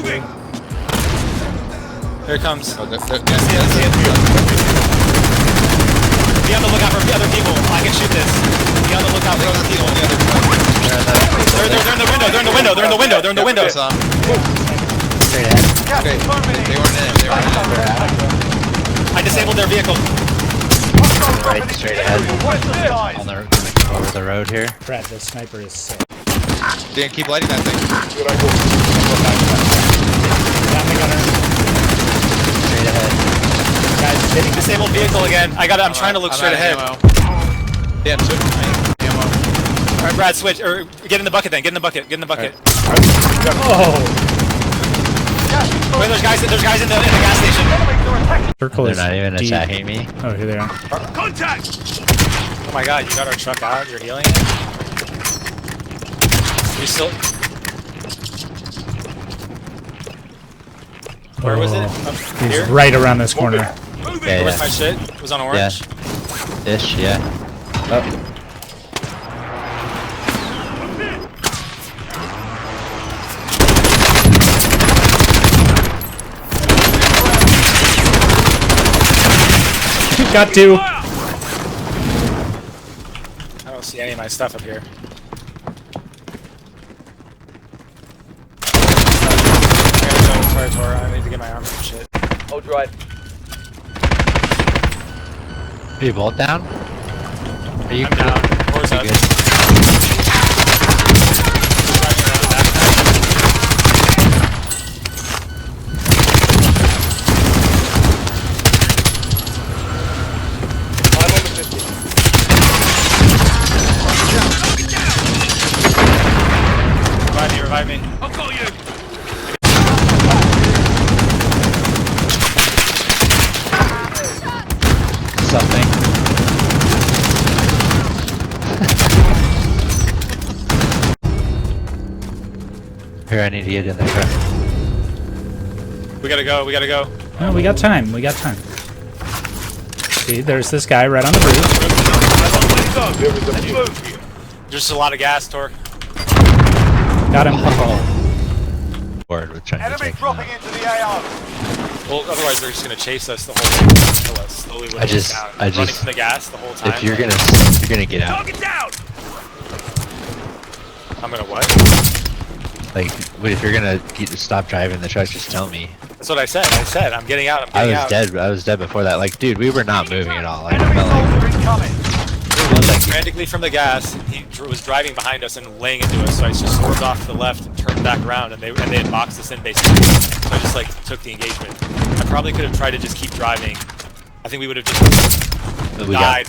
moving. Here it comes. Oh, See it. Be on the lookout for other people. I can shoot this. Be on the lookout for other people. They're in the window. They're in the window. They're in the window. They're in the window. Straight ahead. Okay, they weren't in. They weren't in. I disabled their vehicle. Right, straight ahead. On the over the road here. Brad, the sniper is sick. Dan, keep lighting that thing. Down the gunner. Straight ahead. Guys, hitting this. Disabled vehicle again. I'm trying to look straight ahead. Dan, switch ammo. Alright, Brad, switch. Or get in the bucket then. Get in the bucket. Oh! Wait, there's guys in the gas station. Circle They're is not even deep. attacking me. Oh, here they are. Contact! Oh my god, you got our truck out. You're healing. You still. Where was it? Up He's here? right around this corner. Yeah, Where's my yeah. shit? It was on orange. Ish, yeah. Oh. Got two. I don't see any of my stuff up here. Sorry, Tora. I need to get my armor and shit. Hold right. Are you both down? Are you I'm down. Tora's up. good? Revive me. I'll call you. Something. Here, I need to get in there. We gotta go. No, we got time. See, there's this guy right on the roof. Let's move here. There's a lot of gas, Tor. Got him. Bored with trying to Enemy take dropping into the AR. Well, otherwise they're just gonna chase us the whole time. Kill us slowly with us down. Running from the gas the whole time. If you're gonna get out, Target down. I'm gonna what? like, if you're gonna stop driving the truck, just tell me. That's what I said. I'm getting out. I was dead before that. Like, dude, we were not moving at all. Like, I Enemy felt like soldier incoming. frantically from the gas. He was driving behind us and laying into us, so I just swerved off to the left and turned back around, and they had boxed us in basically. So I just like took the engagement. I probably could have tried to just keep driving. I think we would have just died.